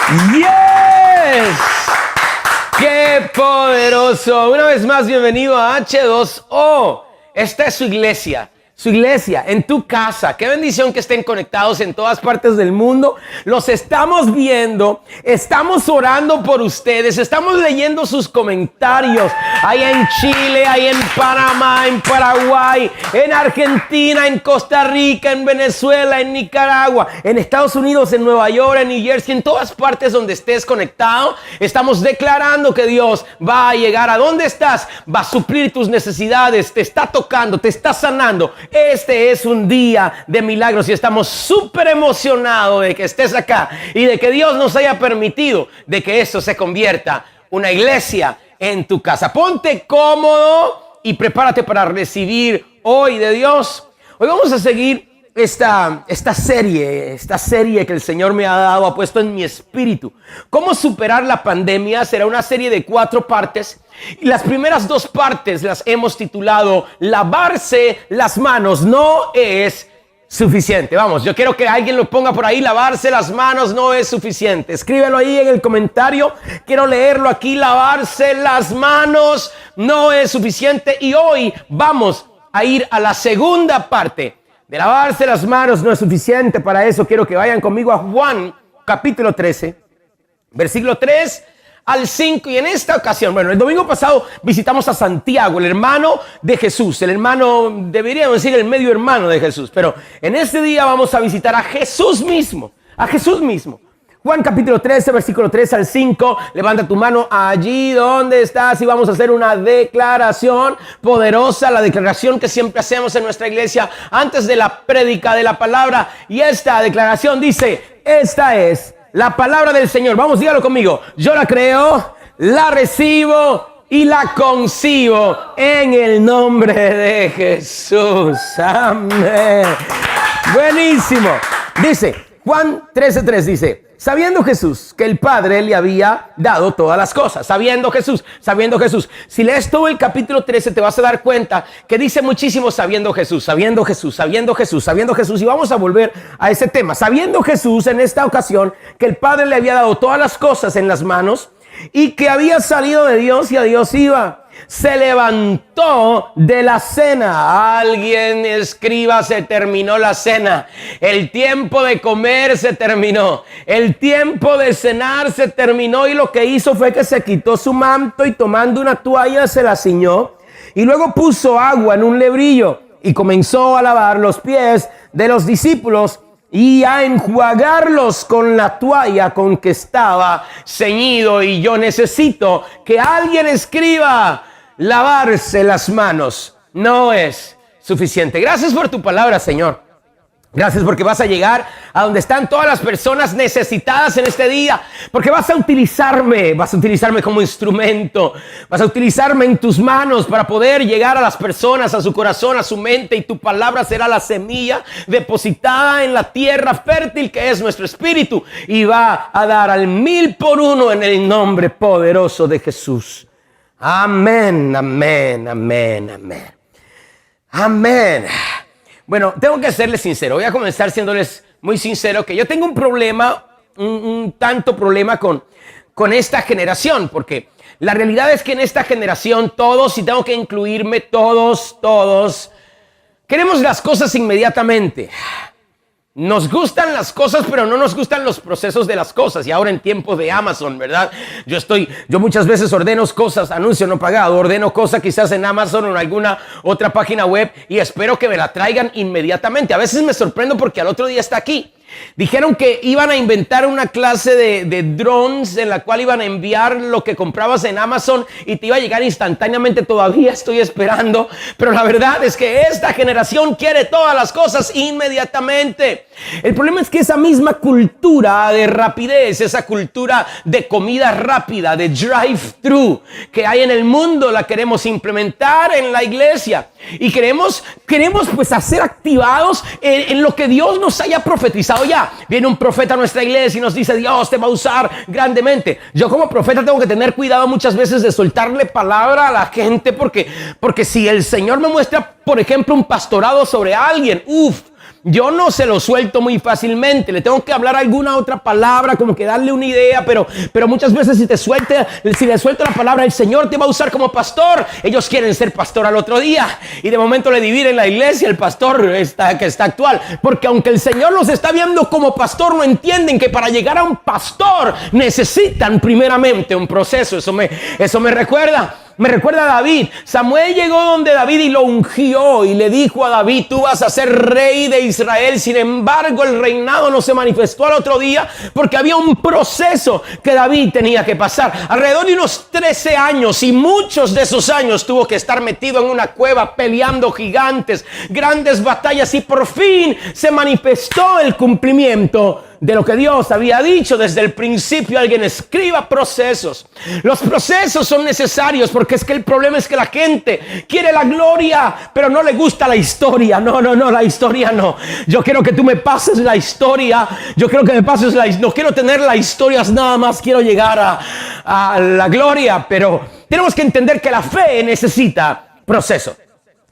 Yes. ¡Qué poderoso! Una vez más, bienvenido a H2O. Esta es su iglesia en tu casa. Qué bendición que estén conectados en todas partes del mundo. Los estamos viendo, estamos orando por ustedes, estamos leyendo sus comentarios. Ahí en Chile, ahí en Panamá, en Paraguay, en Argentina, en Costa Rica, en Venezuela, en Nicaragua, en Estados Unidos, en Nueva York, en New Jersey, en todas partes donde estés conectado. Estamos declarando que Dios va a llegar a donde estás, va a suplir tus necesidades, te está tocando, te está sanando. Este es un día de milagros y estamos súper emocionados de que estés acá y de que Dios nos haya permitido de que esto se convierta una iglesia en tu casa. Ponte cómodo y prepárate para recibir hoy de Dios. Hoy vamos a seguir esta serie que el Señor me ha dado, ha puesto en mi espíritu. ¿Cómo superar la pandemia? Será una serie de 4 partes. Y las primeras 2 partes las hemos titulado Lavarse las manos no es suficiente. Vamos, yo quiero que alguien lo ponga por ahí. Lavarse las manos no es suficiente. Escríbelo ahí en el comentario. Quiero leerlo aquí. Lavarse las manos no es suficiente. Y hoy vamos a ir a la segunda parte de lavarse las manos no es suficiente. Para eso quiero que vayan conmigo a Juan capítulo 13, versículo 3 al 5. Y en esta ocasión, bueno, el domingo pasado visitamos a Santiago, el hermano de Jesús, el hermano, deberíamos decir el medio hermano de Jesús, pero en este día vamos a visitar a Jesús mismo, Juan capítulo 13, versículo 3 al 5. Levanta tu mano allí donde estás y vamos a hacer una declaración poderosa, la declaración que siempre hacemos en nuestra iglesia antes de la prédica de la palabra. Y esta declaración dice: esta es la palabra del Señor. Vamos, dígalo conmigo. Yo la creo, la recibo y la concibo en el nombre de Jesús. Amén. Buenísimo. Dice Juan 13:3, dice: sabiendo Jesús que el Padre le había dado todas las cosas. Sabiendo Jesús. Si lees todo el capítulo 13 te vas a dar cuenta que dice muchísimo sabiendo Jesús. Y vamos a volver a ese tema. Sabiendo Jesús en esta ocasión que el Padre le había dado todas las cosas en las manos y que había salido de Dios y a Dios iba. Se levantó de la cena. Alguien escriba: se terminó la cena. El tiempo de comer se terminó. El tiempo de cenar se terminó. Y lo que hizo fue que se quitó su manto y tomando una toalla se la ciñó. Y luego puso agua en un lebrillo y comenzó a lavar los pies de los discípulos y a enjuagarlos con la toalla con que estaba ceñido. Y yo necesito que alguien escriba: lavarse las manos no es suficiente. Gracias por tu palabra, Señor. Gracias porque vas a llegar a donde están todas las personas necesitadas en este día. Porque vas a utilizarme como instrumento. Vas a utilizarme en tus manos para poder llegar a las personas, a su corazón, a su mente. Y tu palabra será la semilla depositada en la tierra fértil que es nuestro espíritu. Y va a dar al 1000 por 1 en el nombre poderoso de Jesús. Amén, amén, amén, amén. Amén. Bueno, tengo que serles sincero. Voy a comenzar siéndoles muy sincero que yo tengo un problema, un tanto problema con esta generación. Porque la realidad es que en esta generación todos, y tengo que incluirme, todos queremos las cosas inmediatamente. Nos gustan las cosas, pero no nos gustan los procesos de las cosas. Y ahora en tiempos de Amazon, ¿verdad? Yo muchas veces ordeno cosas, anuncio no pagado, ordeno cosas quizás en Amazon o en alguna otra página web y espero que me la traigan inmediatamente. A veces me sorprendo porque al otro día está aquí. Dijeron que iban a inventar una clase de drones en la cual iban a enviar lo que comprabas en Amazon y te iba a llegar instantáneamente. Todavía estoy esperando, pero la verdad es que esta generación quiere todas las cosas inmediatamente. El problema es que esa misma cultura de rapidez, esa cultura de comida rápida, de drive-thru que hay en el mundo, la queremos implementar en la iglesia y queremos pues ser activados en lo que Dios nos haya profetizado ya. Viene un profeta a nuestra iglesia y nos dice: Dios te va a usar grandemente. Yo como profeta tengo que tener cuidado muchas veces de soltarle palabra a la gente porque si el Señor me muestra, por ejemplo, un pastorado sobre alguien, yo no se lo suelto muy fácilmente. Le tengo que hablar alguna otra palabra, como que darle una idea, pero muchas veces si le suelto la palabra, el Señor te va a usar como pastor. Ellos quieren ser pastor al otro día y de momento le dividen la iglesia el pastor que está actual, porque aunque el Señor los está viendo como pastor, no entienden que para llegar a un pastor necesitan primeramente un proceso. Eso me recuerda a David. Samuel llegó donde David y lo ungió y le dijo a David: tú vas a ser rey de Israel. Sin embargo, el reinado no se manifestó al otro día porque había un proceso que David tenía que pasar. Alrededor de unos 13 años, y muchos de esos años tuvo que estar metido en una cueva peleando gigantes, grandes batallas, y por fin se manifestó el cumplimiento de lo que Dios había dicho desde el principio. Alguien escriba procesos. Los procesos son necesarios, porque es que el problema es que la gente quiere la gloria, pero no le gusta la historia. No, la historia no. Yo quiero que tú me pases la historia. Yo quiero que me pases no quiero tener la historia nada más, quiero llegar a la gloria. Pero tenemos que entender que la fe necesita proceso.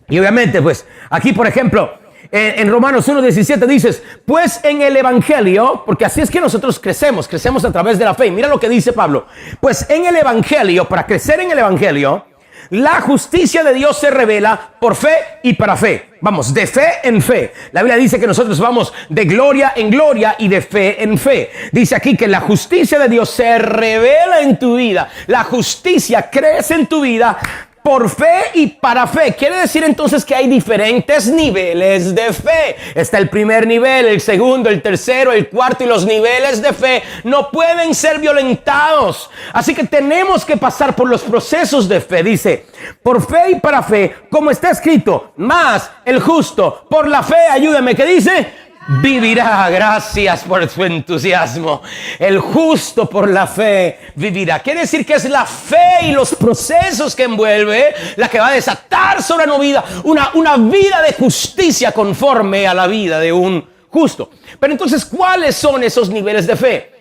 Y obviamente, pues, aquí por ejemplo, en Romanos 1:17 dices: pues en el evangelio, porque así es que nosotros crecemos a través de la fe. Mira lo que dice Pablo: pues en el evangelio, para crecer en el evangelio, la justicia de Dios se revela por fe y para fe. Vamos, de fe en fe. La Biblia dice que nosotros vamos de gloria en gloria y de fe en fe. Dice aquí que la justicia de Dios se revela en tu vida. La justicia crece en tu vida por fe y para fe. Quiere decir entonces que hay diferentes niveles de fe. Está el primer nivel, el segundo, el tercero, el cuarto, y los niveles de fe no pueden ser violentados. Así que tenemos que pasar por los procesos de fe. Dice: por fe y para fe, como está escrito, más el justo por la fe, ayúdame, ¿qué dice? Vivirá. Gracias por su entusiasmo. El justo por la fe vivirá. Quiere decir que es la fe y los procesos que envuelve la que va a desatar sobre una vida, una vida de justicia conforme a la vida de un justo. Pero entonces, ¿cuáles son esos niveles de fe?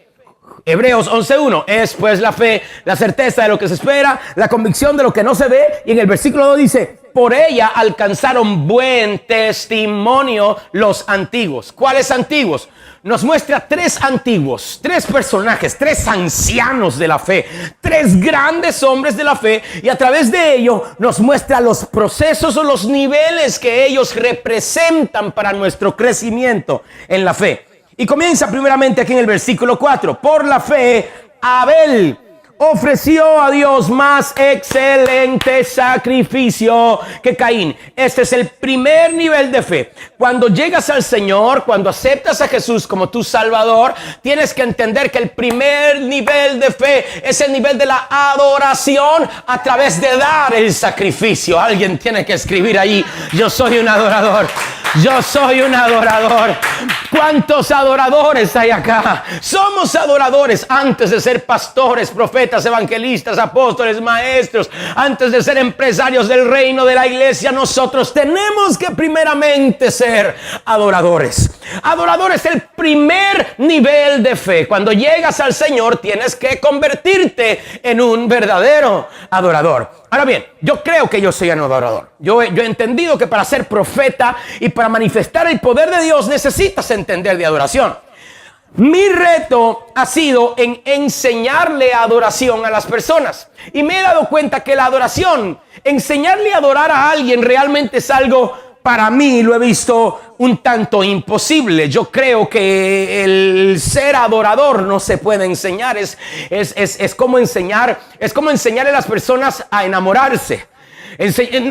Hebreos 11:1 es pues la fe, la certeza de lo que se espera, la convicción de lo que no se ve. Y en el versículo 2 dice: por ella alcanzaron buen testimonio los antiguos. ¿Cuáles antiguos? Nos muestra 3 antiguos, 3 personajes, 3 ancianos de la fe, 3 grandes hombres de la fe, y a través de ello nos muestra los procesos o los niveles que ellos representan para nuestro crecimiento en la fe. Y comienza primeramente aquí en el versículo 4. Por la fe, Abel ofreció a Dios más excelente sacrificio que Caín. Este es el primer nivel de fe. Cuando llegas al Señor, cuando aceptas a Jesús como tu Salvador, tienes que entender que el primer nivel de fe es el nivel de la adoración a través de dar el sacrificio. Alguien tiene que escribir ahí: yo soy un adorador. Yo soy un adorador. ¿Cuántos adoradores hay acá? Somos adoradores antes de ser pastores, profetas, evangelistas, apóstoles, maestros, antes de ser empresarios del reino de la iglesia. Nosotros tenemos que primeramente ser adoradores. Adorador es el primer nivel de fe. Cuando llegas al Señor, tienes que convertirte en un verdadero adorador. Ahora bien, yo creo que yo soy un adorador. Yo he entendido que para ser profeta y para manifestar el poder de Dios necesitas entender de adoración. Mi reto ha sido en enseñarle adoración a las personas. Y me he dado cuenta que la adoración, enseñarle a adorar a alguien realmente es algo, para mí lo he visto un tanto imposible. Yo creo que el ser adorador no se puede enseñar. Es como enseñarle a las personas a enamorarse.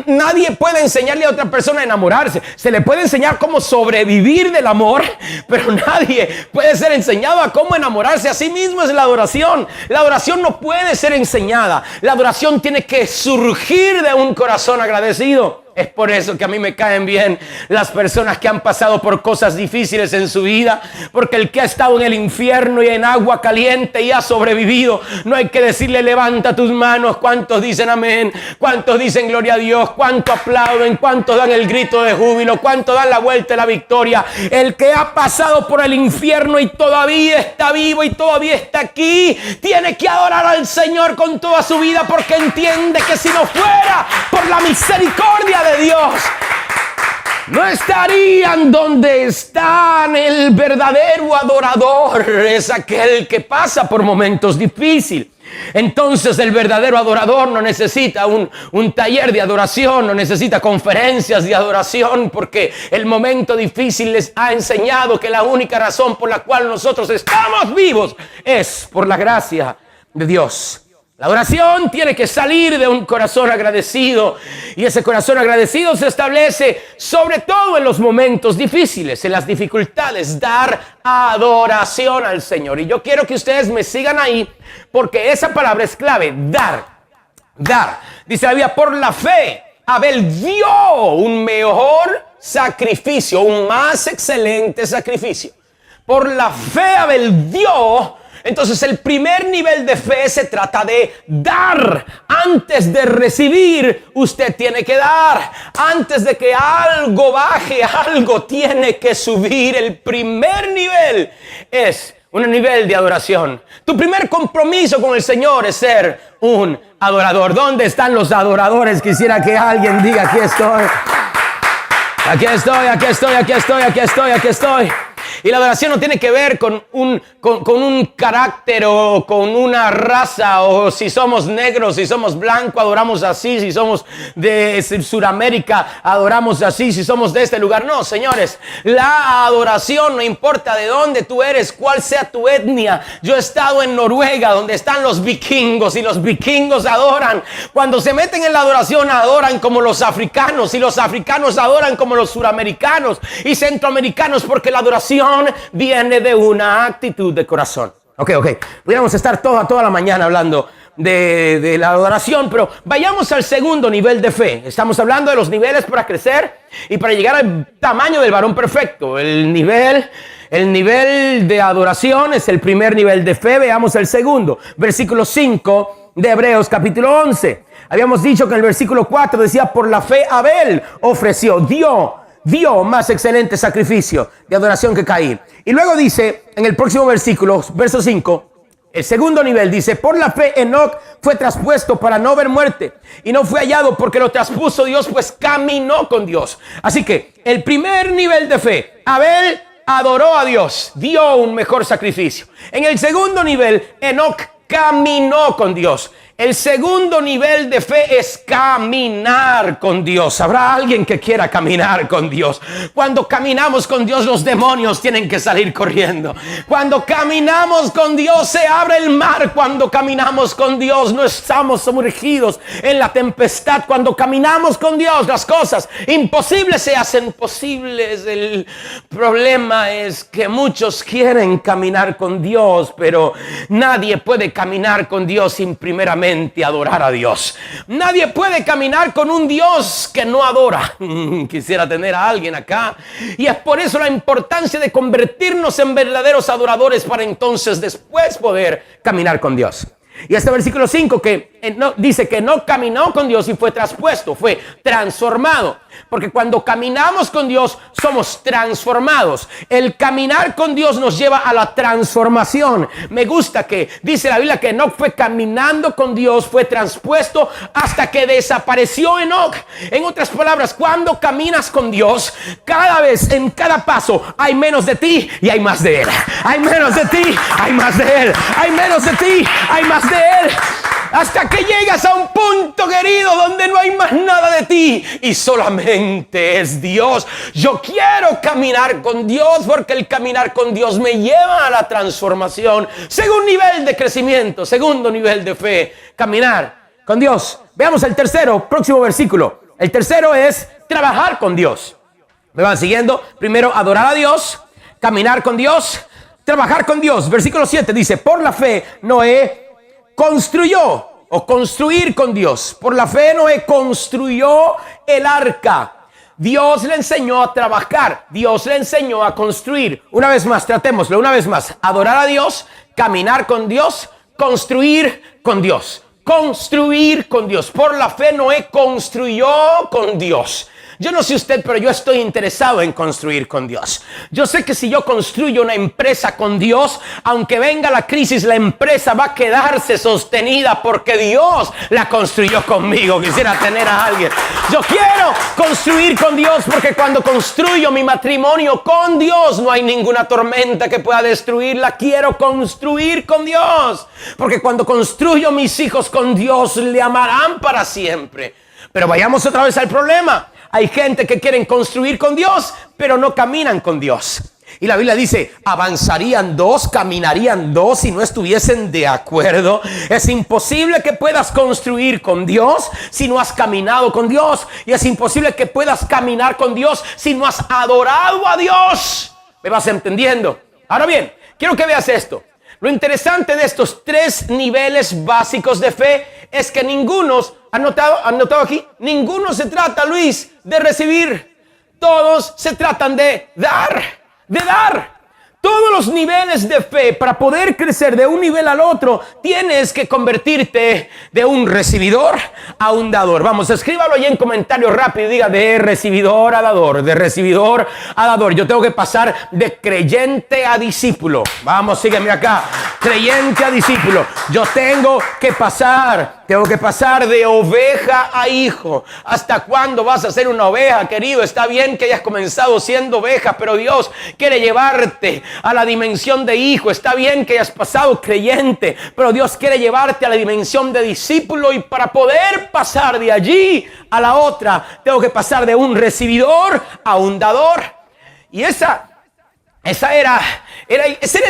Nadie puede enseñarle a otra persona a enamorarse. Se le puede enseñar cómo sobrevivir del amor, pero nadie puede ser enseñado a cómo enamorarse. Así mismo es la adoración. La adoración no puede ser enseñada. La adoración tiene que surgir de un corazón agradecido. Es por eso que a mí me caen bien las personas que han pasado por cosas difíciles en su vida, porque el que ha estado en el infierno y en agua caliente y ha sobrevivido, no hay que decirle levanta tus manos. ¿Cuántos dicen amén? ¿Cuántos dicen gloria a Dios? ¿Cuántos aplauden? ¿Cuántos dan el grito de júbilo? ¿Cuántos dan la vuelta de la victoria? El que ha pasado por el infierno y todavía está vivo y todavía está aquí, tiene que adorar al Señor con toda su vida, porque entiende que si no fuera por la misericordia de Dios, no estarían donde están. El verdadero adorador es aquel que pasa por momentos difíciles. Entonces el verdadero adorador no necesita un taller de adoración, no necesita conferencias de adoración, porque el momento difícil les ha enseñado que la única razón por la cual nosotros estamos vivos es por la gracia de Dios. La adoración tiene que salir de un corazón agradecido, y ese corazón agradecido se establece sobre todo en los momentos difíciles, en las dificultades, dar adoración al Señor. Y yo quiero que ustedes me sigan ahí, porque esa palabra es clave, dar. Dice la Biblia, por la fe Abel dio un mejor sacrificio, un más excelente sacrificio. Por la fe Abel dio. Entonces el primer nivel de fe se trata de dar. Antes de recibir, usted tiene que dar. Antes de que algo baje, algo tiene que subir. El primer nivel es un nivel de adoración. Tu primer compromiso con el Señor es ser un adorador. ¿Dónde están los adoradores? Quisiera que alguien diga, aquí estoy. Aquí estoy, aquí estoy, aquí estoy, aquí estoy, aquí estoy. Y la adoración no tiene que ver con un carácter o con una raza, o si somos negros, si somos blancos, adoramos así, si somos de Sudamérica, adoramos así, si somos de este lugar. No, señores, la adoración no importa de dónde tú eres, cuál sea tu etnia. Yo he estado en Noruega, donde están los vikingos, y los vikingos adoran. Cuando se meten en la adoración, adoran como los africanos, y los africanos adoran como los suramericanos y centroamericanos, porque la adoración viene de una actitud de corazón. Ok. Pudiéramos estar toda la mañana hablando de la adoración, pero vayamos al segundo nivel de fe. Estamos hablando de los niveles para crecer y para llegar al tamaño del varón perfecto. El nivel de adoración es el primer nivel de fe. Veamos el segundo. Versículo 5 de Hebreos capítulo 11. Habíamos dicho que en el versículo 4 decía, por la fe Abel dio más excelente sacrificio de adoración que Caín. Y luego dice, en el próximo versículo, verso 5, el segundo nivel dice, por la fe Enoc fue traspuesto para no ver muerte, y no fue hallado porque lo traspuso Dios, pues caminó con Dios. Así que el primer nivel de fe, Abel adoró a Dios, dio un mejor sacrificio. En el segundo nivel, Enoc caminó con Dios. El segundo nivel de fe es caminar con Dios. ¿Habrá alguien que quiera caminar con Dios? Cuando caminamos con Dios, los demonios tienen que salir corriendo. Cuando caminamos con Dios, se abre el mar. Cuando caminamos con Dios, no estamos sumergidos en la tempestad. Cuando caminamos con Dios, las cosas imposibles se hacen posibles. El problema es que muchos quieren caminar con Dios, pero nadie puede caminar con Dios sin primeramente adorar a Dios. Nadie puede caminar con un Dios que no adora. Quisiera tener a alguien acá. Y es por eso la importancia de convertirnos en verdaderos adoradores, para entonces después poder caminar con Dios. Y este versículo 5 dice que no caminó con Dios y fue traspuesto, fue transformado. Porque cuando caminamos con Dios somos transformados. El caminar con Dios nos lleva a la transformación. Me gusta que dice la Biblia que Enoc fue caminando con Dios, fue traspuesto hasta que desapareció Enoc. En otras palabras, cuando caminas con Dios, cada vez, en cada paso, hay menos de ti y hay más de Él. Hay menos de ti, hay más de Él. Hay menos de ti, hay más de Él. Hasta que llegas a un punto, querido, donde no hay más nada de ti y solamente es Dios. Yo quiero caminar con Dios, porque el caminar con Dios me lleva a la transformación. Segundo nivel de crecimiento, segundo nivel de fe, caminar con Dios. Veamos el tercero, próximo versículo. El tercero es trabajar con Dios. ¿Me van siguiendo? Primero, adorar a Dios, caminar con Dios, trabajar con Dios. Versículo 7 dice, por la fe Noé construyó, o construir con Dios. Por la fe Noé construyó el arca. Dios le enseñó a trabajar. Dios le enseñó a construir. Una vez más, tratémoslo una vez más. Adorar a Dios, caminar con Dios, construir con Dios. Construir con Dios. Por la fe Noé construyó con Dios. Yo no sé usted, pero yo estoy interesado en construir con Dios. Yo sé que si yo construyo una empresa con Dios, aunque venga la crisis, la empresa va a quedarse sostenida porque Dios la construyó conmigo. Quisiera tener a alguien. Yo quiero construir con Dios porque cuando construyo mi matrimonio con Dios, no hay ninguna tormenta que pueda destruirla. Quiero construir con Dios porque cuando construyo mis hijos con Dios, le amarán para siempre. Pero vayamos otra vez al problema. Hay gente que quieren construir con Dios, pero no caminan con Dios. Y la Biblia dice, avanzarían dos, caminarían dos si no estuviesen de acuerdo. Es imposible que puedas construir con Dios si no has caminado con Dios. Y es imposible que puedas caminar con Dios si no has adorado a Dios. ¿Me vas entendiendo? Ahora bien, quiero que veas esto. Lo interesante de estos tres niveles básicos de fe es que ninguno, ¿han notado aquí? Ninguno se trata, Luis, de recibir. Todos se tratan de dar. Todos los niveles de fe, para poder crecer de un nivel al otro, tienes que convertirte de un recibidor a un dador. Vamos, escríbalo ahí en comentarios rápido. Diga de recibidor a dador, de recibidor a dador. Yo tengo que pasar de creyente a discípulo. Vamos, sígueme acá. Creyente a discípulo. Yo tengo que pasar de oveja a hijo. ¿Hasta cuándo vas a ser una oveja, querido? Está bien que hayas comenzado siendo oveja, pero Dios quiere llevarte a la dimensión de hijo. Está bien que hayas pasado creyente, pero Dios quiere llevarte a la dimensión de discípulo. Y para poder pasar de allí a la otra, tengo que pasar de un recibidor a un dador. Y ese era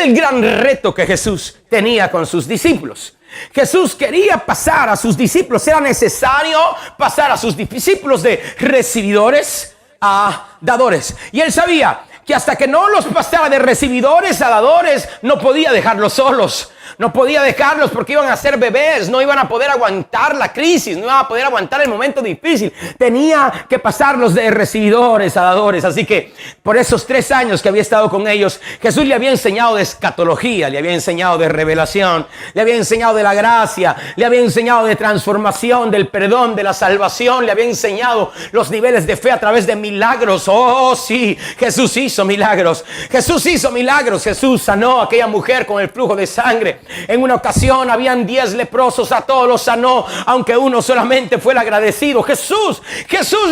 el gran reto que Jesús tenía con sus discípulos. Jesús quería pasar a sus discípulos. Era necesario pasar a sus discípulos de recibidores a dadores. Y él sabía que hasta que no los pasara de recibidores a dadores, no podía dejarlos solos. No podía dejarlos porque iban a ser bebés, no iban a poder aguantar la crisis, no iban a poder aguantar el momento difícil. Tenía que pasarlos de recibidores a dadores. Así que por esos 3 años que había estado con ellos, Jesús le había enseñado de escatología, le había enseñado de revelación, le había enseñado de la gracia, le había enseñado de transformación, del perdón, de la salvación, le había enseñado los niveles de fe a través de milagros. Oh sí, Jesús hizo milagros. Jesús sanó a aquella mujer con el flujo de sangre. En una ocasión habían 10 leprosos, a todos los sanó, aunque uno solamente fue el agradecido. Jesús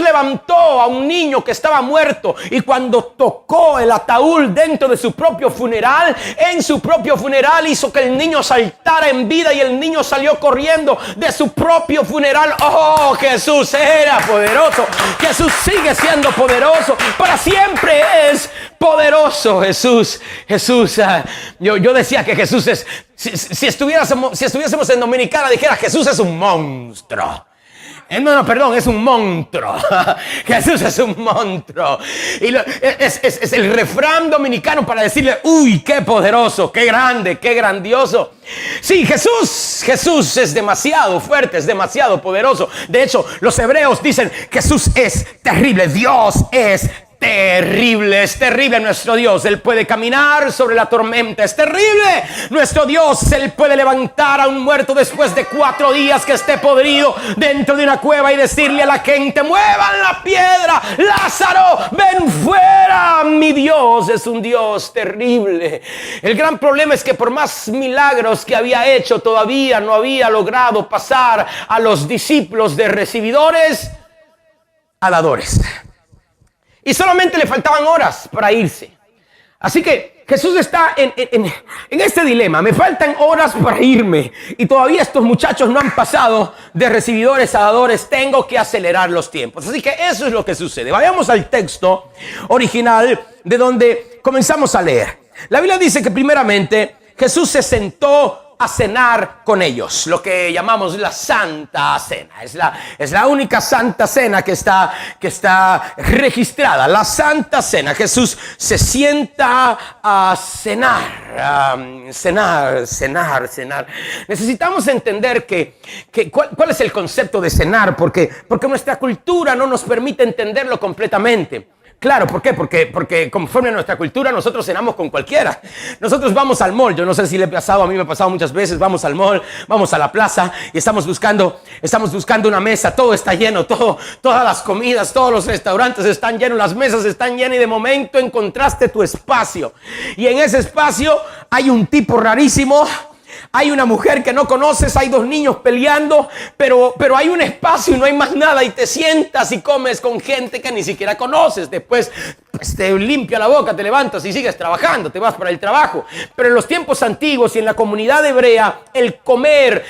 levantó a un niño que estaba muerto, y cuando tocó el ataúd dentro de su propio funeral, hizo que el niño saltara en vida y el niño salió corriendo de su propio funeral. Oh, Jesús era poderoso. Jesús sigue siendo poderoso. Para siempre es poderoso Jesús. Yo decía que Jesús es, si estuviésemos en Dominicana, dijera Jesús es un monstruo. Perdón, es un monstruo. Jesús es un monstruo. Y es el refrán dominicano para decirle, uy, qué poderoso, qué grande, qué grandioso. Sí, Jesús es demasiado fuerte, es demasiado poderoso. De hecho, los hebreos dicen, Jesús es terrible, Dios es terrible nuestro Dios. Él puede caminar sobre la tormenta. Es terrible nuestro Dios. Él puede levantar a un muerto después de 4 días que esté podrido dentro de una cueva y decirle a la gente, muevan la piedra, Lázaro, ven fuera. Mi Dios es un Dios terrible. El gran problema es que por más milagros que había hecho, todavía no había logrado pasar a los discípulos de recibidores a dadores. Y solamente le faltaban horas para irse. Así que Jesús está en este dilema. Me faltan horas para irme y todavía estos muchachos no han pasado de recibidores a dadores. Tengo que acelerar los tiempos. Así que eso es lo que sucede. Vayamos al texto original de donde comenzamos a leer. La Biblia dice que primeramente Jesús se sentó a cenar con ellos, lo que llamamos la Santa Cena. Es la única Santa Cena que está registrada, la Santa Cena. Jesús se sienta a cenar. Necesitamos entender cuál es el concepto de cenar, porque nuestra cultura no nos permite entenderlo completamente. Claro, ¿por qué? Porque conforme a nuestra cultura nosotros cenamos con cualquiera. Nosotros vamos al mall, yo no sé si le ha pasado, a mí me ha pasado muchas veces, vamos al mall, vamos a la plaza y estamos buscando una mesa, todo está lleno, todas las comidas, todos los restaurantes están llenos, las mesas están llenas y de momento encontraste tu espacio. Y en ese espacio hay un tipo rarísimo. Hay una mujer que no conoces, hay dos niños peleando, pero hay un espacio y no hay más nada y te sientas y comes con gente que ni siquiera conoces. Después pues, te limpia la boca, te levantas y sigues trabajando, te vas para el trabajo. Pero en los tiempos antiguos y en la comunidad hebrea, el comer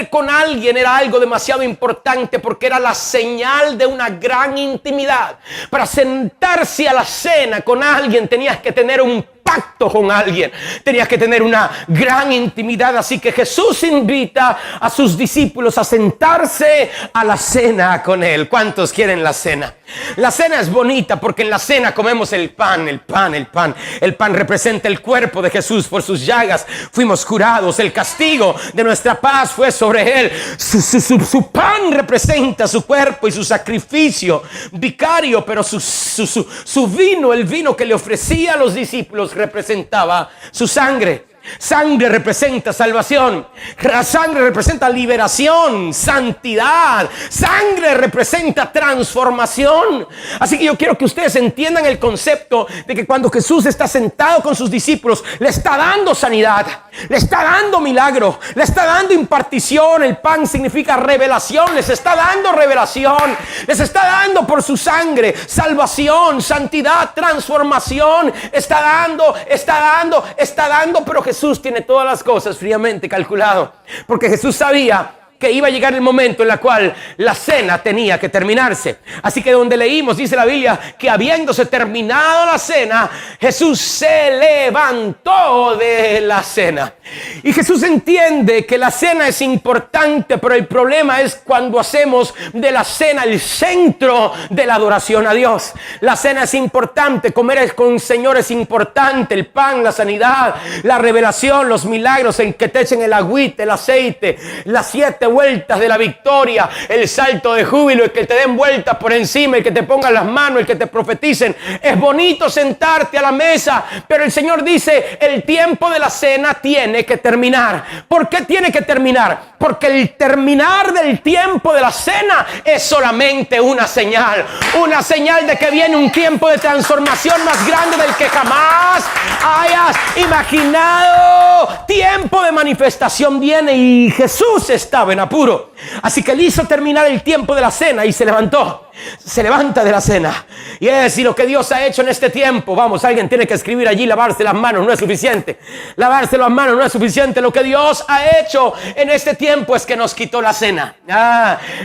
con alguien era algo demasiado importante porque era la señal de una gran intimidad. Para sentarse a la cena con alguien tenías que tener un pacto con alguien, tenías que tener una gran intimidad. Así que Jesús invita a sus discípulos a sentarse a la cena con él. ¿Cuántos quieren la cena? La cena es bonita porque en la cena comemos el pan. El pan representa el cuerpo de Jesús. Por sus llagas fuimos curados. El castigo de nuestra paz fue sobre él. Su pan representa su cuerpo y su sacrificio vicario, pero su vino, el vino que le ofrecía a los discípulos, representaba su sangre. Sangre representa salvación. La sangre representa liberación, santidad. Sangre representa transformación. Así que yo quiero que ustedes entiendan el concepto de que cuando Jesús está sentado con sus discípulos, le está dando sanidad, le está dando milagro, le está dando impartición. El pan significa revelación. Les está dando revelación. Les está dando por su sangre salvación, santidad, transformación. Está dando, pero Jesús tiene todas las cosas fríamente calculado, porque Jesús sabía que iba a llegar el momento en el cual la cena tenía que terminarse. Así que donde leímos, dice la Biblia, que habiéndose terminado la cena, Jesús se levantó de la cena. Y Jesús entiende que la cena es importante, pero el problema es cuando hacemos de la cena el centro de la adoración a Dios. La cena es importante, comer con el Señor es importante, el pan, la sanidad, la revelación, los milagros, en que te echen el agüite, el aceite, las 7 vueltas de la victoria, el salto de júbilo, el que te den vueltas por encima, el que te pongan las manos, el que te profeticen. Es bonito sentarte a la mesa, pero el Señor dice, el tiempo de la cena tiene que terminar. ¿Por qué tiene que terminar? Porque el terminar del tiempo de la cena es solamente una señal de que viene un tiempo de transformación más grande del que jamás hayas imaginado. Tiempo de manifestación viene y Jesús estaba en apuro. Así que él hizo terminar el tiempo de la cena y se levantó. Se levanta de la cena. Y es decir, lo que Dios ha hecho en este tiempo. Vamos, alguien tiene que escribir allí: lavarse las manos no es suficiente. Lavarse las manos no es suficiente. Lo que Dios ha hecho en este tiempo es que nos quitó la cena.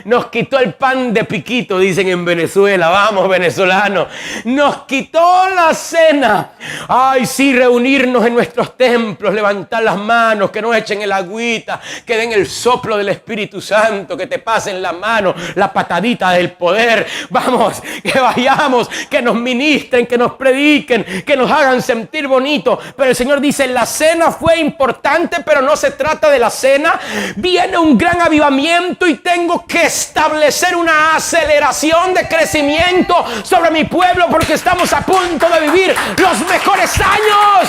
Nos quitó el pan de piquito, dicen en Venezuela. Vamos, venezolanos. Nos quitó la cena. Ay, sí, reunirnos en nuestros templos, levantar las manos, que nos echen el agüita, que den el soplo del Espíritu Santo, que te pasen la mano, la patadita del poder. Vamos, que vayamos, que nos ministren, que nos prediquen, que nos hagan sentir bonito. Pero el Señor dice, la cena fue importante, pero no se trata de la cena. Viene un gran avivamiento y tengo que establecer una aceleración de crecimiento sobre mi pueblo, porque estamos a punto de vivir los mejores años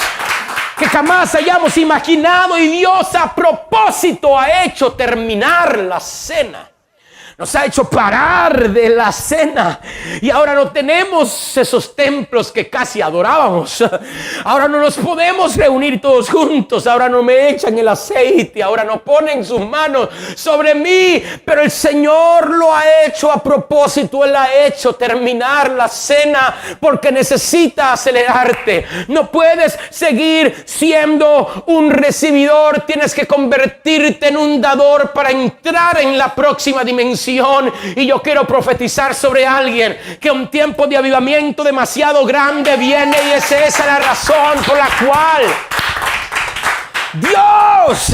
que jamás hayamos imaginado, y Dios a propósito ha hecho terminar la cena. Nos ha hecho parar de la cena. Y ahora no tenemos esos templos que casi adorábamos. Ahora no nos podemos reunir todos juntos. Ahora no me echan el aceite. Ahora no ponen sus manos sobre mí. Pero el Señor lo ha hecho a propósito. Él ha hecho terminar la cena porque necesita acelerarte. No puedes seguir siendo un recibidor. Tienes que convertirte en un dador para entrar en la próxima dimensión. Y yo quiero profetizar sobre alguien que un tiempo de avivamiento demasiado grande viene, y esa es la razón por la cual Dios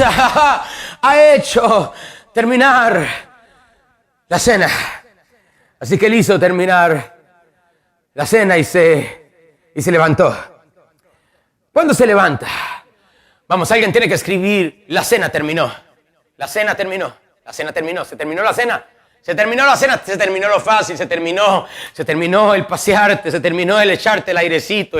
ha hecho terminar la cena. Así que él hizo terminar la cena y se levantó. ¿Cuándo se levanta? Vamos, alguien tiene que escribir: la cena terminó. La cena terminó. La cena terminó. Se terminó la cena. Se terminó la cena, se terminó lo fácil, se terminó el pasearte, se terminó el echarte el airecito,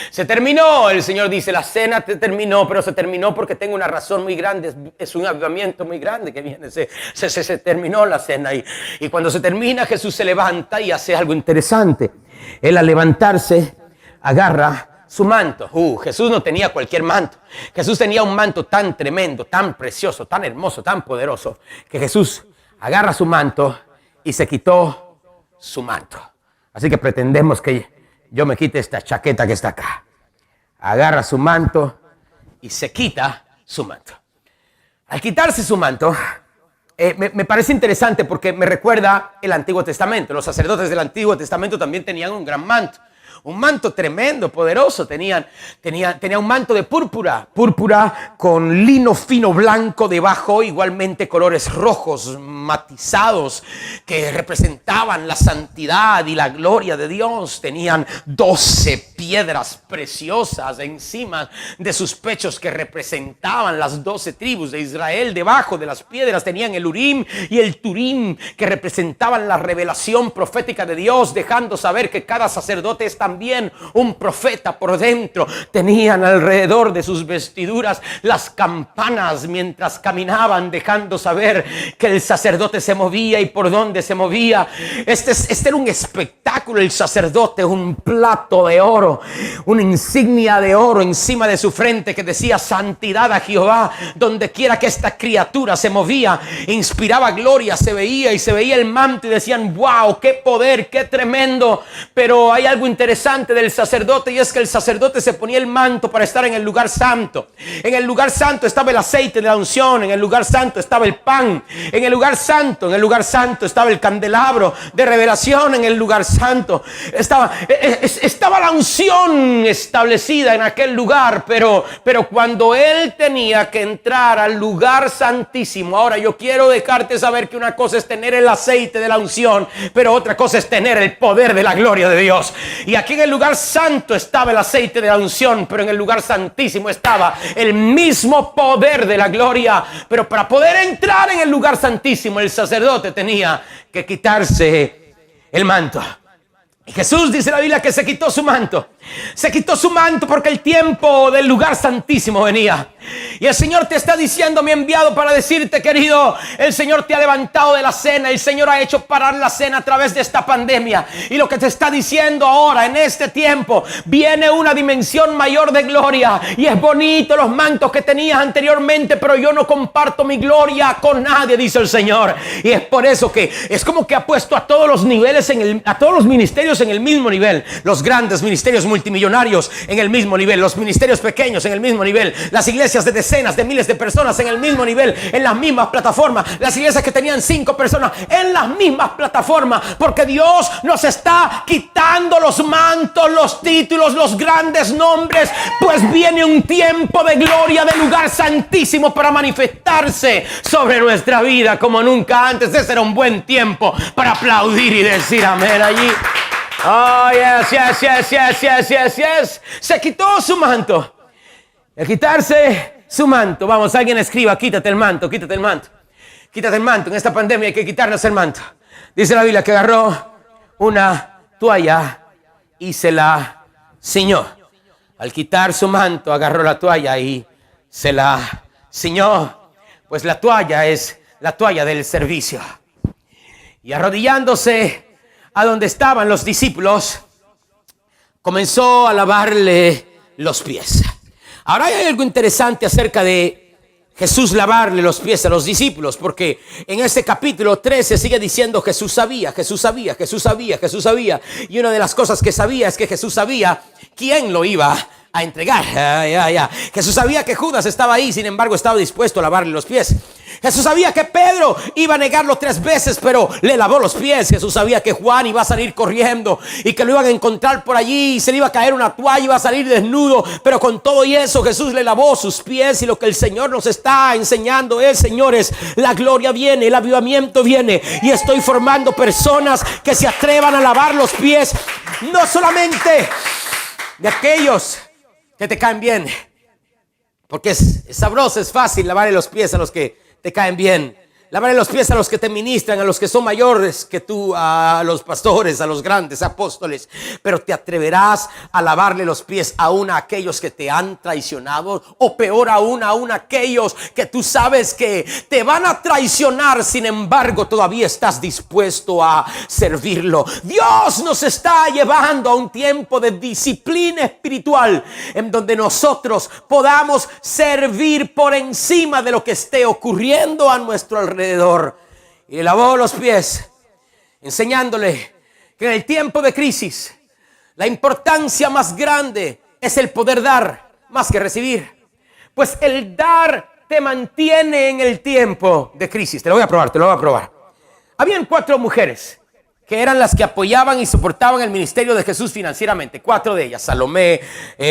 se terminó, el Señor dice, la cena te terminó, pero se terminó porque tengo una razón muy grande, es un avivamiento muy grande que viene, se terminó la cena y cuando se termina Jesús se levanta y hace algo interesante. Él al levantarse agarra su manto. Jesús no tenía cualquier manto. Jesús tenía un manto tan tremendo, tan precioso, tan hermoso, tan poderoso, que Jesús agarra su manto y se quitó su manto. Así que pretendemos que yo me quite esta chaqueta que está acá. Agarra su manto y se quita su manto. Al quitarse su manto, me parece interesante porque me recuerda el Antiguo Testamento. Los sacerdotes del Antiguo Testamento también tenían un gran manto. Un manto tremendo, poderoso. Tenía un manto de púrpura con lino fino blanco debajo, igualmente colores rojos matizados que representaban la santidad y la gloria de Dios. Tenían 12 piedras preciosas encima de sus pechos que representaban las 12 tribus de Israel. Debajo de las piedras tenían el Urim y el Turim que representaban la revelación profética de Dios, dejando saber que cada sacerdote es también un profeta por dentro. Tenían alrededor de sus vestiduras las campanas mientras caminaban, dejando saber que el sacerdote se movía y por dónde se movía. Este era un espectáculo. El sacerdote, un plato de oro, una insignia de oro encima de su frente que decía santidad a Jehová. Donde quiera que esta criatura se movía, inspiraba gloria, se veía el manto y decían, wow, qué poder, qué tremendo. Pero hay algo interesante del sacerdote, y es que el sacerdote se ponía el manto para estar en el lugar santo. En el lugar santo estaba el aceite de la unción, en el lugar santo estaba el pan, en el lugar santo estaba el candelabro de revelación, en el lugar santo estaba la unción establecida en aquel lugar, pero cuando él tenía que entrar al lugar santísimo, ahora yo quiero dejarte saber que una cosa es tener el aceite de la unción, pero otra cosa es tener el poder de la gloria de Dios. Y aquí en el lugar santo estaba el aceite de la unción, pero en el lugar santísimo estaba el mismo poder de la gloria. Pero para poder entrar en el lugar santísimo, el sacerdote tenía que quitarse el manto. Y Jesús, dice la Biblia, que se quitó su manto. Se quitó su manto porque el tiempo del lugar santísimo venía. Y el Señor te está diciendo, me ha enviado para decirte, querido, el Señor te ha levantado de la cena. El Señor ha hecho parar la cena a través de esta pandemia. Y lo que te está diciendo ahora, en este tiempo, viene una dimensión mayor de gloria. Y es bonito los mantos que tenías anteriormente, pero yo no comparto mi gloria con nadie, dice el Señor. Y es por eso que es como que ha puesto a todos los niveles, a todos los ministerios en el mismo nivel. Los grandes ministerios multimillonarios en el mismo nivel, los ministerios pequeños en el mismo nivel, las iglesias de decenas de miles de personas en el mismo nivel, en las mismas plataformas, las iglesias que tenían 5 personas en las mismas plataformas, porque Dios nos está quitando los mantos, los títulos, los grandes nombres, pues viene un tiempo de gloria del lugar santísimo para manifestarse sobre nuestra vida como nunca antes. Ese era un buen tiempo para aplaudir y decir amén allí. Oh, yes. Se quitó su manto. Al quitarse su manto, vamos, alguien escriba, quítate el manto. Quítate el manto. En esta pandemia hay que quitarnos el manto. Dice la Biblia que agarró una toalla y se la ciñó. Al quitar su manto, agarró la toalla y se la ciñó. Pues la toalla es la toalla del servicio. Y arrodillándose a donde estaban los discípulos, comenzó a lavarle los pies. Ahora hay algo interesante acerca de Jesús lavarle los pies a los discípulos, porque en este capítulo 13 sigue diciendo Jesús sabía. Y una de las cosas que sabía es que Jesús sabía quién lo iba a entregar. Jesús sabía que Judas estaba ahí, sin embargo estaba dispuesto a lavarle los pies. Jesús sabía que Pedro iba a negarlo 3 veces, pero le lavó los pies. Jesús sabía que Juan iba a salir corriendo y que lo iban a encontrar por allí y se le iba a caer una toalla y iba a salir desnudo. Pero con todo y eso, Jesús le lavó sus pies. Y lo que el Señor nos está enseñando es, señores, la gloria viene, el avivamiento viene. Y estoy formando personas que se atrevan a lavar los pies, no solamente de aquellos que te caen bien, porque es sabroso, es fácil lavarle los pies a los que te caen bien. Lavaré los pies a los que te ministran, a los que son mayores que tú, a los pastores, a los grandes apóstoles. Pero te atreverás a lavarle los pies aún a aquellos que te han traicionado, o peor aún a aquellos que tú sabes que te van a traicionar. Sin embargo, todavía estás dispuesto a servirlo. Dios nos está llevando a un tiempo de disciplina espiritual en donde nosotros podamos servir por encima de lo que esté ocurriendo a nuestro alrededor. Y le lavó los pies, enseñándole que en el tiempo de crisis la importancia más grande es el poder dar más que recibir, pues el dar te mantiene en el tiempo de crisis. Te lo voy a probar. Habían 4 mujeres que eran las que apoyaban y soportaban el ministerio de Jesús financieramente. 4 de ellas: Salomé,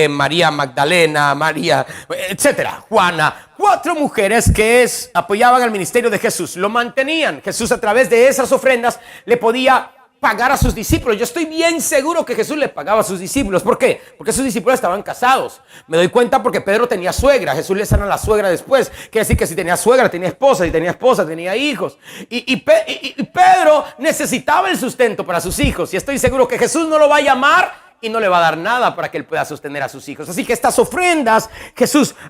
María Magdalena, María, etcétera, Juana. 4 mujeres que apoyaban al ministerio de Jesús, lo mantenían. Jesús, a través de esas ofrendas, le podía pagar a sus discípulos. Yo estoy bien seguro que Jesús le pagaba a sus discípulos. ¿Por qué? Porque sus discípulos estaban casados. Me doy cuenta porque Pedro tenía suegra. Jesús le sana a la suegra después. Quiere decir que si tenía suegra, tenía esposa. Si tenía esposa, tenía hijos. Y Pedro necesitaba el sustento para sus hijos. Y estoy seguro que Jesús no lo va a llamar y no le va a dar nada para que él pueda sostener a sus hijos. Así que estas ofrendas,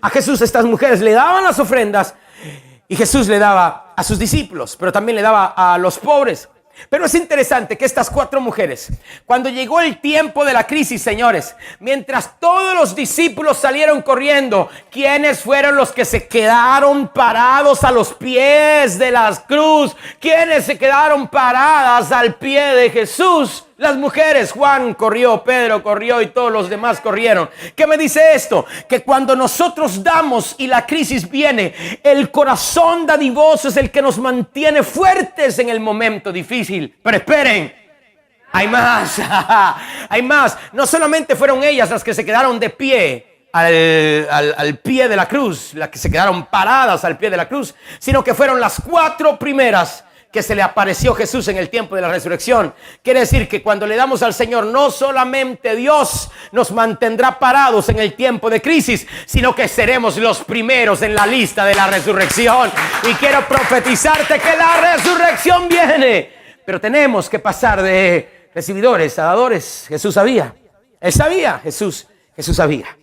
a Jesús estas mujeres le daban las ofrendas, y Jesús le daba a sus discípulos, pero también le daba a los pobres. Pero es interesante que estas 4 mujeres, cuando llegó el tiempo de la crisis, señores, mientras todos los discípulos salieron corriendo, ¿quiénes fueron los que se quedaron parados a los pies de la cruz? ¿Quiénes se quedaron paradas al pie de Jesús? Las mujeres. Juan corrió, Pedro corrió y todos los demás corrieron. ¿Qué me dice esto? Que cuando nosotros damos y la crisis viene, el corazón dadivoso es el que nos mantiene fuertes en el momento difícil. Pero esperen, hay más. Hay más. No solamente fueron ellas las que se quedaron de pie al pie de la cruz, las que se quedaron paradas al pie de la cruz, sino que fueron las 4 primeras que se le apareció Jesús en el tiempo de la resurrección. Quiere decir que cuando le damos al Señor, no solamente Dios nos mantendrá parados en el tiempo de crisis, sino que seremos los primeros en la lista de la resurrección. Y quiero profetizarte que la resurrección viene, pero tenemos que pasar de recibidores a dadores. Jesús sabía, él sabía, Jesús sabía.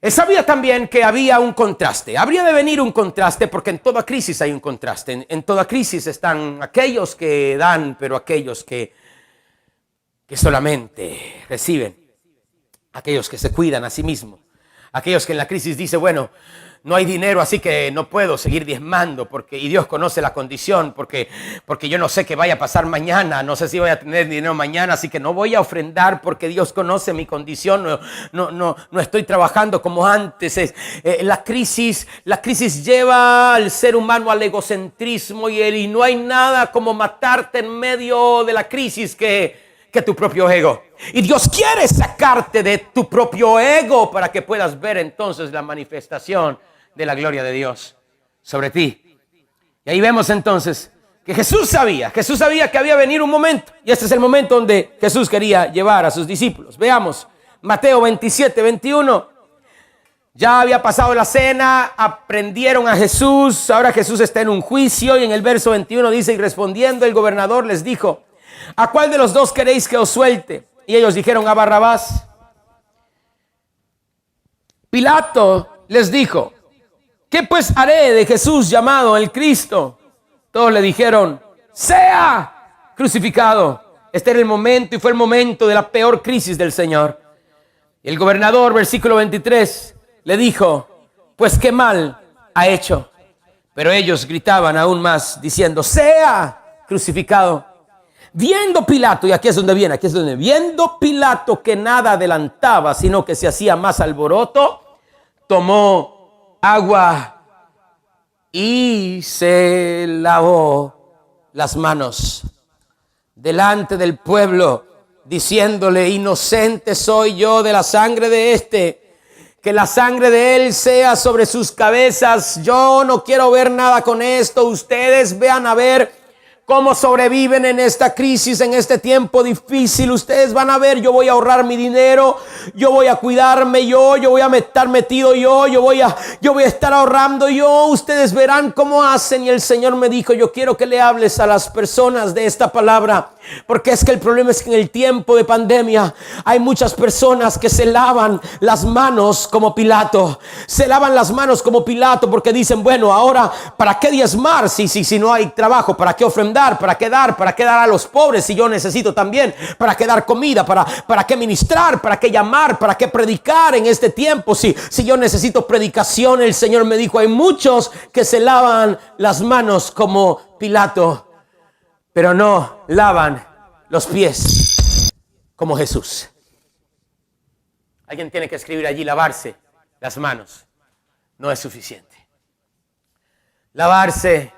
Él sabía también que había un contraste. Habría de venir un contraste, porque en toda crisis hay un contraste. En toda crisis están aquellos que dan, pero aquellos que solamente reciben. Aquellos que se cuidan a sí mismos. Aquellos que en la crisis dicen, bueno, no hay dinero, así que no puedo seguir diezmando, y Dios conoce la condición, porque yo no sé qué vaya a pasar mañana, no sé si voy a tener dinero mañana, así que no voy a ofrendar porque Dios conoce mi condición, no estoy trabajando como antes. La crisis lleva al ser humano al egocentrismo, y no hay nada como matarte en medio de la crisis que tu propio ego. Y Dios quiere sacarte de tu propio ego para que puedas ver entonces la manifestación de la gloria de Dios sobre ti. Y ahí vemos entonces que Jesús sabía que había venido un momento, y este es el momento donde Jesús quería llevar a sus discípulos. Veamos Mateo 27, 21. Ya había pasado la cena, aprendieron a Jesús, ahora Jesús está en un juicio, y en el verso 21 dice: y respondiendo el gobernador les dijo: ¿a cuál de los 2 queréis que os suelte? Y ellos dijeron: a Barrabás. Pilato les dijo: ¿qué pues haré de Jesús llamado el Cristo? Todos le dijeron: sea crucificado. Este era el momento, y fue el momento de la peor crisis del Señor. Y el gobernador, versículo 23, le dijo: pues qué mal ha hecho. Pero ellos gritaban aún más, diciendo: sea crucificado. Viendo Pilato, y aquí es donde viene, viendo Pilato que nada adelantaba, sino que se hacía más alboroto, tomó agua y se lavó las manos delante del pueblo, diciéndole: inocente soy yo de la sangre de este, que la sangre de él sea sobre sus cabezas. Yo no quiero ver nada con esto. Ustedes vean a ver cómo sobreviven en esta crisis, en este tiempo difícil. Ustedes van a ver, yo voy a ahorrar mi dinero, yo voy a cuidarme yo voy a estar metido yo voy a estar ahorrando yo. Ustedes verán cómo hacen. Y el Señor me dijo, yo quiero que le hables a las personas de esta palabra, porque es que el problema es que en el tiempo de pandemia hay muchas personas que se lavan las manos como Pilato. Se lavan las manos como Pilato porque dicen, bueno, ahora ¿para qué diezmar si no hay trabajo? ¿Para qué ofrendar? ¿Para qué dar? ¿Para qué dar a los pobres si yo necesito también? ¿Para qué dar comida? ¿Para qué ministrar? ¿Para qué llamar? ¿Para qué predicar en este tiempo? Si yo necesito predicación. El Señor me dijo, hay muchos que se lavan las manos como Pilato, pero no lavan los pies como Jesús. Alguien tiene que escribir allí, lavarse las manos no es suficiente. Lavarse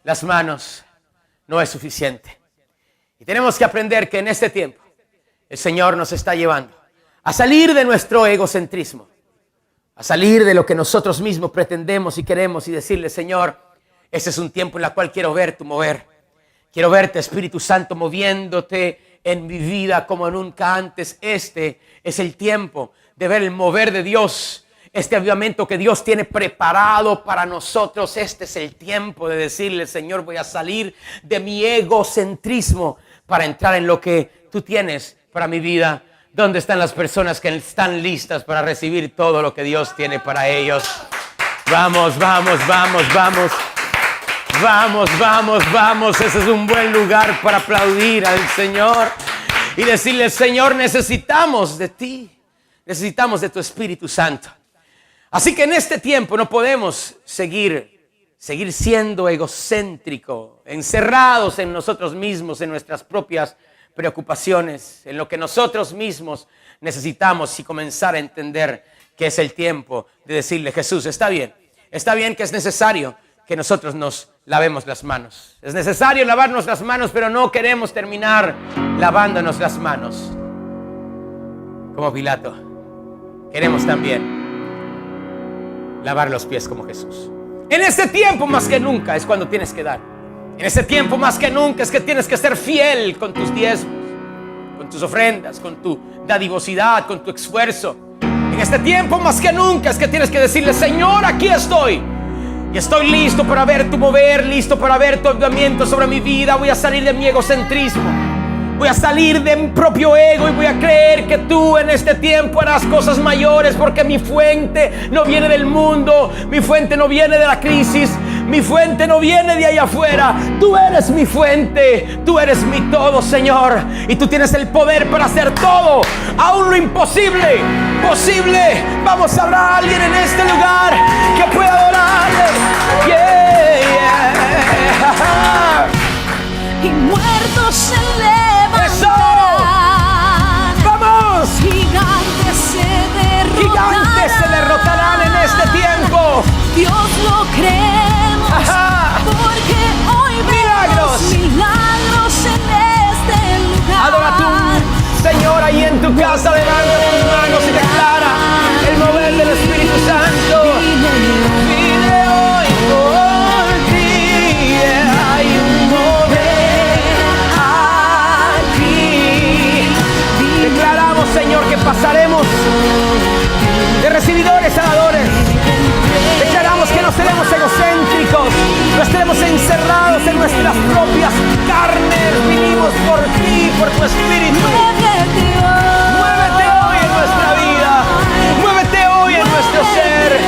las manos no es suficiente. Y tenemos que aprender que en este tiempo el Señor nos está llevando a salir de nuestro egocentrismo, a salir de lo que nosotros mismos pretendemos y queremos, y decirle, Señor, este es un tiempo en el cual quiero ver tu mover. Quiero verte, Espíritu Santo, moviéndote en mi vida como nunca antes. Este es el tiempo de ver el mover de Dios. Este avivamiento que Dios tiene preparado para nosotros. Este es el tiempo de decirle, Señor, voy a salir de mi egocentrismo para entrar en lo que tú tienes para mi vida. ¿Dónde están las personas que están listas para recibir todo lo que Dios tiene para ellos? Vamos, vamos, vamos, vamos. Vamos, vamos, vamos. Ese es un buen lugar para aplaudir al Señor y decirle, Señor, necesitamos de ti. Necesitamos de tu Espíritu Santo. Así que en este tiempo no podemos seguir siendo egocéntricos, encerrados en nosotros mismos, en nuestras propias preocupaciones, en lo que nosotros mismos necesitamos, y comenzar a entender que es el tiempo de decirle, Jesús, está bien que es necesario que nosotros nos lavemos las manos. Es necesario lavarnos las manos, pero no queremos terminar lavándonos las manos como Pilato. Queremos también lavar los pies como Jesús. En este tiempo más que nunca es cuando tienes que dar. En este tiempo más que nunca es que tienes que ser fiel con tus diezmos, con tus ofrendas, con tu dadivosidad, con tu esfuerzo. En este tiempo más que nunca es que tienes que decirle, Señor, aquí estoy. Y estoy listo para ver tu mover, listo para ver tu avivamiento sobre mi vida. Voy a salir de mi egocentrismo. Voy a salir de mi propio ego y voy a creer que tú en este tiempo harás cosas mayores, porque mi fuente no viene del mundo, mi fuente no viene de la crisis, mi fuente no viene de allá afuera. Tú eres mi fuente, tú eres mi todo, Señor, y tú tienes el poder para hacer todo, aún lo imposible, posible. Vamos a hablar a alguien en este lugar que pueda adorarle. Yeah, yeah. Y muertos se levantarán. ¡Eso! ¡Vamos! Gigantes se derrotarán en este tiempo. Dios lo creemos. Ajá. Porque hoy Milagros. vemos milagros en este lugar. Adora tú, Señor, ahí en tu casa. Levanta tus manos y declara el mover del Espíritu Santo. Vine hoy por ti. Hay un mover aquí. Declaramos, Señor, que pasaremos de recibidores a dadores. Declaramos que no seremos egocéntricos, no estaremos encerrados en nuestras propias carnes. Vinimos por ti, por tu Espíritu. Muévete hoy en nuestra vida, muévete hoy en nuestro ser,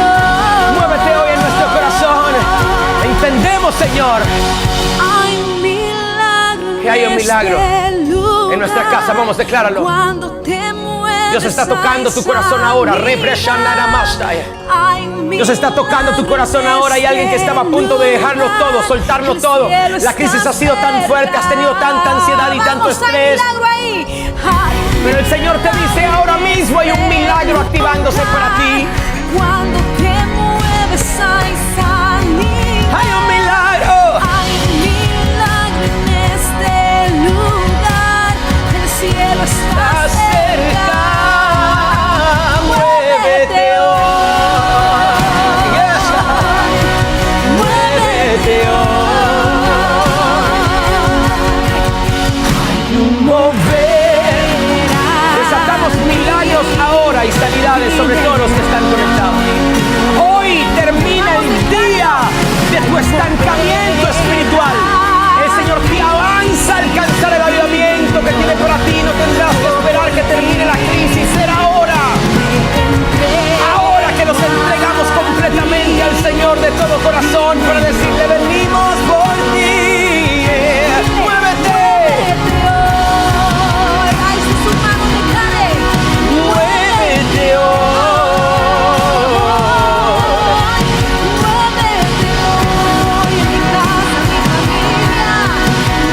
muévete hoy en nuestro corazón. Entendemos, Señor, que hay un milagro en nuestra casa. Vamos, decláralo. Dios está tocando tu corazón ahora. Dios está tocando tu corazón ahora. Hay alguien que estaba a punto de dejarlo todo, soltarlo todo. La crisis ha sido tan fuerte, has tenido tanta ansiedad y tanto estrés. Pero el Señor te dice, ahora mismo hay un milagro activándose para ti. Cuando te mueves hay sanidad. Hay un milagro. Hay un milagro en este lugar. El cielo está cerca. Muévete hoy. Yes. Muévete hoy. Señor de todo corazón para decirle: venimos por ti. Muévete. Ay, si su mano declare. Muévete hoy. Muévete hoy en mi casa, en mi familia.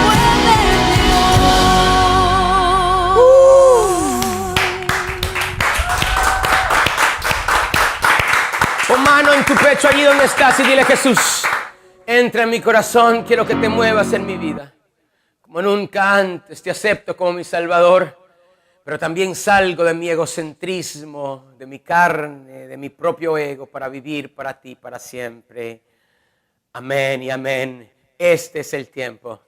Muévete hoy. Pon mano en tu pecho allí donde estás y dile: Jesús, entra en mi corazón, quiero que te muevas en mi vida. Como nunca antes te acepto como mi Salvador, pero también salgo de mi egocentrismo, de mi carne, de mi propio ego para vivir para ti para siempre. Amén y amén. Este es el tiempo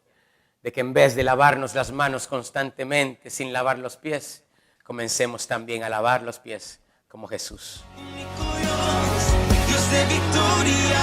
de que en vez de lavarnos las manos constantemente sin lavar los pies, comencemos también a lavar los pies como Jesús. Dios de victoria.